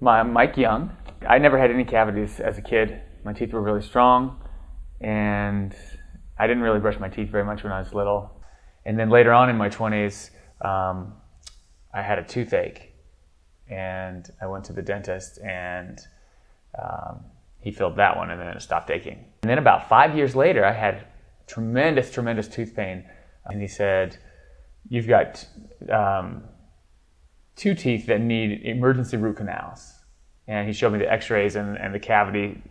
Mike Young. I never had any cavities as a kid. My teeth were really strong, and I didn't really brush my teeth very much when I was little. And then later on in my 20s, I had a toothache, and I went to the dentist, and he filled that one, and then it stopped aching. And then about 5 years later, I had tremendous tooth pain, and he said, "You've got two teeth that need emergency root canals." And he showed me the x-rays and the cavity.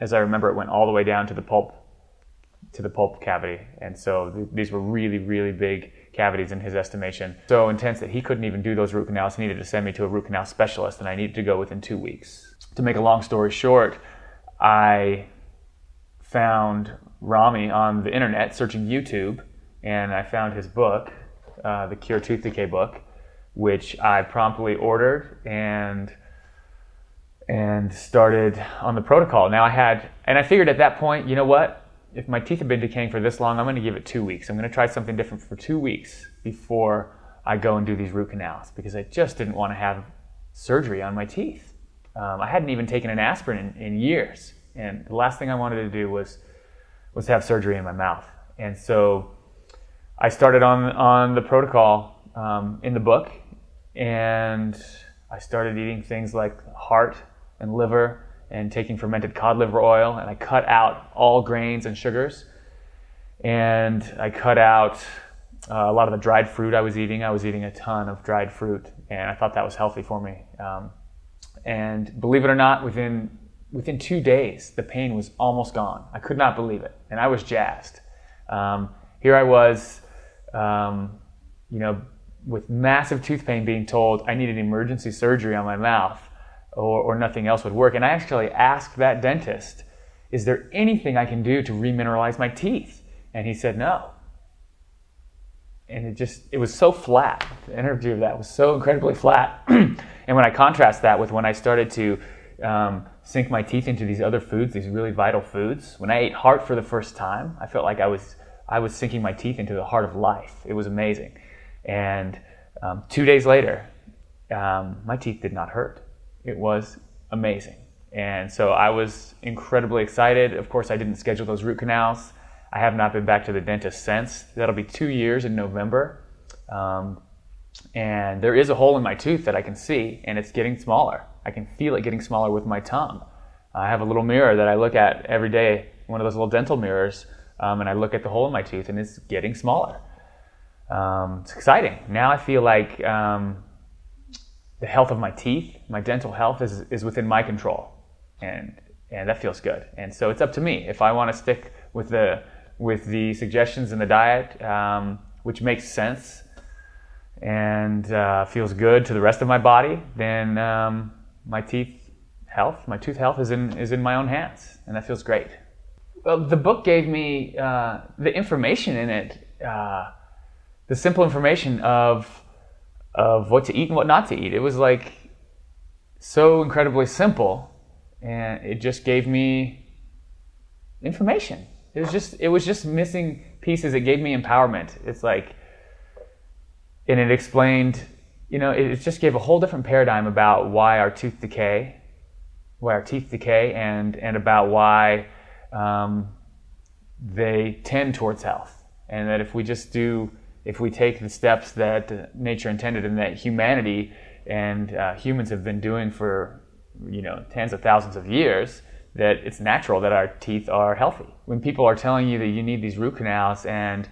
As I remember, it went all the way down to the pulp cavity. And so these were really big cavities in his estimation. So intense that he couldn't even do those root canals. He needed to send me to a root canal specialist, and I needed to go within 2 weeks. To make a long story short, I found Rami on the internet searching YouTube, and I found his book, the Cure Tooth Decay book, which I promptly ordered and started on the protocol. Now I figured at that point, you know what? If my teeth have been decaying for this long, I'm going to give it 2 weeks. I'm going to try something different for 2 weeks before I go and do these root canals, because I just didn't want to have surgery on my teeth. I hadn't even taken an aspirin in years, and the last thing I wanted to do was have surgery in my mouth. And so I started on the protocol in the book, and I started eating things like heart and liver and taking fermented cod liver oil, and I cut out all grains and sugars, and I cut out a lot of the dried fruit I was eating. I was eating a ton of dried fruit, and I thought that was healthy for me. And believe it or not, within 2 days, the pain was almost gone. I could not believe it, and I was jazzed. Here I was, with massive tooth pain, being told I needed emergency surgery on my mouth or nothing else would work. And I actually asked that dentist, "Is there anything I can do to remineralize my teeth?" And he said no. And it was so flat. The energy of that was so incredibly flat. And when I contrast that with when I started to sink my teeth into these other foods, these really vital foods, when I ate heart for the first time, I felt like I was sinking my teeth into the heart of life. It was amazing. And 2 days later, my teeth did not hurt. It was amazing. And so I was incredibly excited. Of course, I didn't schedule those root canals. I have not been back to the dentist since. That'll be 2 years in November. And there is a hole in my tooth that I can see, and it's getting smaller. I can feel it getting smaller with my tongue. I have a little mirror that I look at every day, one of those little dental mirrors, and I look at the hole in my tooth, and it's getting smaller. It's exciting. Now I feel like the health of my teeth, my dental health is within my control, and that feels good. And so it's up to me. If I want to stick with the suggestions in the diet, which makes sense and feels good to the rest of my body, then my tooth health is in my own hands, and that feels great. Well, the book gave me the information in it. The simple information of what to eat and what not to eat. It was like so incredibly simple, and it just gave me information. It was just missing pieces. It gave me empowerment. It's like, and it explained, it just gave a whole different paradigm about why our teeth decay, and about why they tend towards health, and that if we take the steps that nature intended and that humanity and humans have been doing for tens of thousands of years, that it's natural that our teeth are healthy. When people are telling you that you need these root canals, and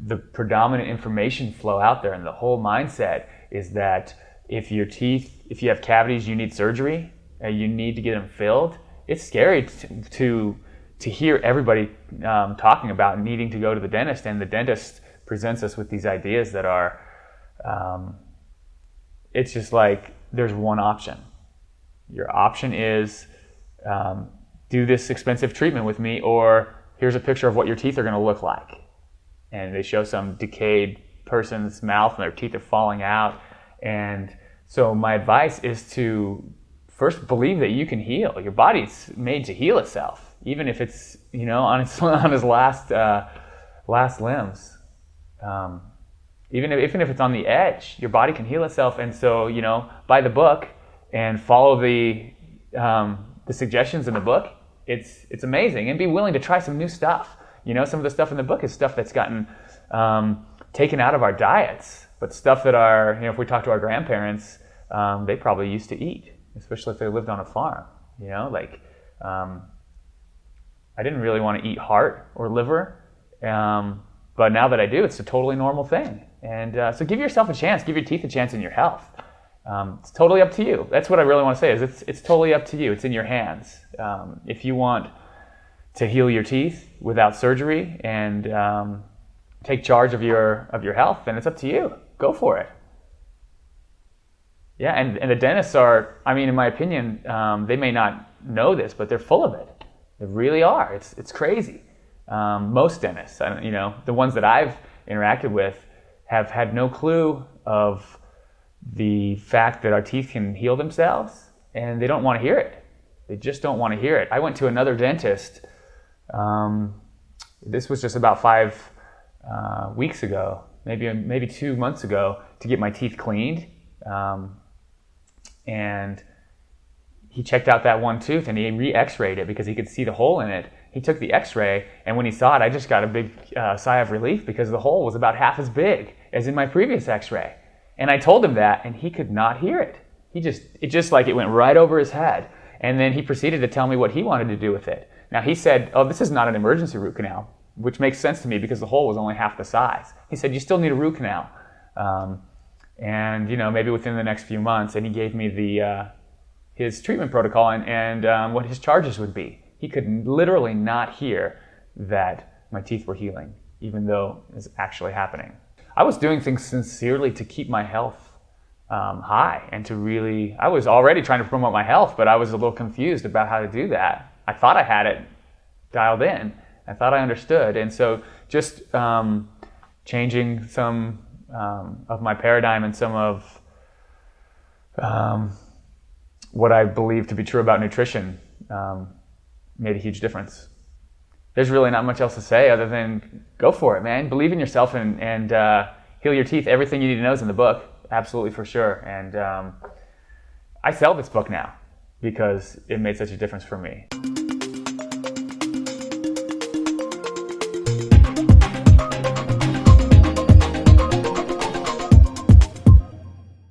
the predominant information flow out there and the whole mindset is that if you have cavities, you need surgery, you need to get them filled, it's scary to hear everybody talking about needing to go to the dentist, and the dentist presents us with these ideas that are, it's just like there's one option. Your option is do this expensive treatment with me, or here's a picture of what your teeth are going to look like. And they show some decayed person's mouth and their teeth are falling out. And so my advice is to first believe that you can heal. Your body's made to heal itself, even if it's on his last limbs. Even if it's on the edge, your body can heal itself. And so, buy the book and follow the suggestions in the book, it's amazing. And be willing to try some new stuff. You know, some of the stuff in the book is stuff that's gotten taken out of our diets, but stuff that our, you know, if we talk to our grandparents, they probably used to eat, especially if they lived on a farm. You know, like I didn't really want to eat heart or liver, but now that I do, it's a totally normal thing. And so give yourself a chance, give your teeth a chance in your health. It's totally up to you. That's what I really want to say, is it's totally up to you. It's in your hands. If you want to heal your teeth without surgery and take charge of your health, then it's up to you. Go for it. Yeah, and the dentists are, I mean, in my opinion, they may not know this, but they're full of it. They really are. It's crazy. Most dentists, you know, the ones that I've interacted with have had no clue of the fact that our teeth can heal themselves, and they don't want to hear it. They just don't want to hear it. I went to another dentist, this was just about 5 weeks ago, maybe 2 months ago, to get my teeth cleaned. And he checked out that one tooth and he re-x-rayed it because he could see the hole in it. He took the x-ray, and when he saw it, I just got a big sigh of relief because the hole was about half as big as in my previous x-ray. And I told him that, and he could not hear it. It just like it went right over his head. And then he proceeded to tell me what he wanted to do with it. Now he said, oh, this is not an emergency root canal, which makes sense to me because the hole was only half the size. He said, you still need a root canal. And, you know, maybe within the next few months, and he gave me his treatment protocol and what his charges would be. He could literally not hear that my teeth were healing, even though it's actually happening. I was doing things sincerely to keep my health high and to really, I was already trying to promote my health, but I was a little confused about how to do that. I thought I had it dialed in. I thought I understood. And so just changing some of my paradigm and some of what I believe to be true about nutrition made a huge difference. There's really not much else to say other than go for it, man. Believe in yourself and heal your teeth. Everything you need to know is in the book, absolutely, for sure. And I sell this book now because it made such a difference for me.